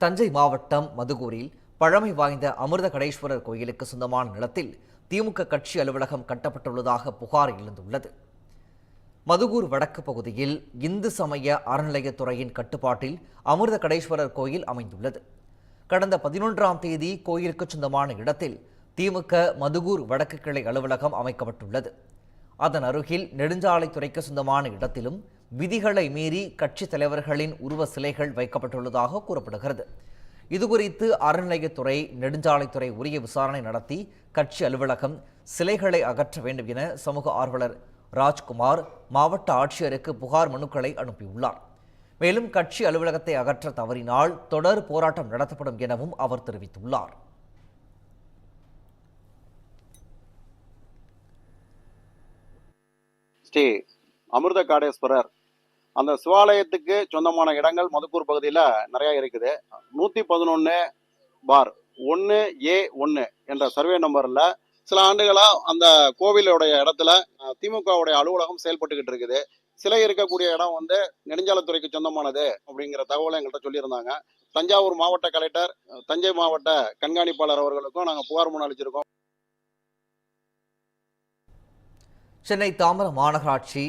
தஞ்சை மாவட்டம் மதுகூரில் பழமை வாய்ந்த அமிர்த கடேஸ்வரர் கோயிலுக்கு சொந்தமான நிலத்தில் திமுக கட்சி அலுவலகம் கட்டப்பட்டுள்ளதாக புகார் எழுந்துள்ளது. மதுகூர் வடக்கு பகுதியில் இந்து சமய அறநிலையத்துறையின் கட்டுப்பாட்டில் அமிர்த கடேஸ்வரர் கோயில் அமைந்துள்ளது. கடந்த 11ஆம் தேதி கோயிலுக்கு சொந்தமான இடத்தில் திமுக மதுகூர் வடக்கு கிளை அலுவலகம் அமைக்கப்பட்டுள்ளது. அதன் அருகில் நெடுஞ்சாலைத்துறைக்கு சொந்தமான இடத்திலும் விதிகளை மீறி கட்சி தலைவர்களின் உருவ சிலைகள் வைக்கப்பட்டுள்ளதாக கூறப்படுகிறது. இதுகுறித்து அறநிலையத்துறை, நெடுஞ்சாலைத்துறை உரிய விசாரணை நடத்தி கட்சி அலுவலகம் சிலைகளை அகற்ற வேண்டும் என சமூக ஆர்வலர் ராஜ்குமார் மாவட்ட ஆட்சியருக்கு புகார் மனுக்களை அனுப்பியுள்ளார். மேலும் கட்சி அலுவலகத்தை அகற்ற தவறினால் தொடர் போராட்டம் நடத்தப்படும் எனவும் அவர் தெரிவித்துள்ளார். ஸ்ரீ அமிர்த காடேஸ்வரர் அந்த சிவாலயத்துக்கு சொந்தமான இடங்கள் மதுக்கூர் பகுதியில் நிறைய இருக்குது. 111/1A1 என்ற சர்வே நம்பர்ல சில ஆண்டுகளா அந்த கோவிலுடைய இடத்துல திமுகவுடைய அலுவலகம் செயல்பட்டுக்கிட்டு இருக்குது. சிலை இருக்கக்கூடிய இடம் நெடுஞ்சாலைத்துறைக்கு சொந்தமானது அப்படிங்கிற தகவலை எங்கள்கிட்ட சொல்லியிருந்தாங்க. தஞ்சாவூர் மாவட்ட கலெக்டர், தஞ்சை மாவட்ட கண்காணிப்பாளர் அவர்களுக்கும் நாங்கள் புகார் மனு அளிச்சிருக்கோம். சென்னை தாம்பரம் மாநகராட்சி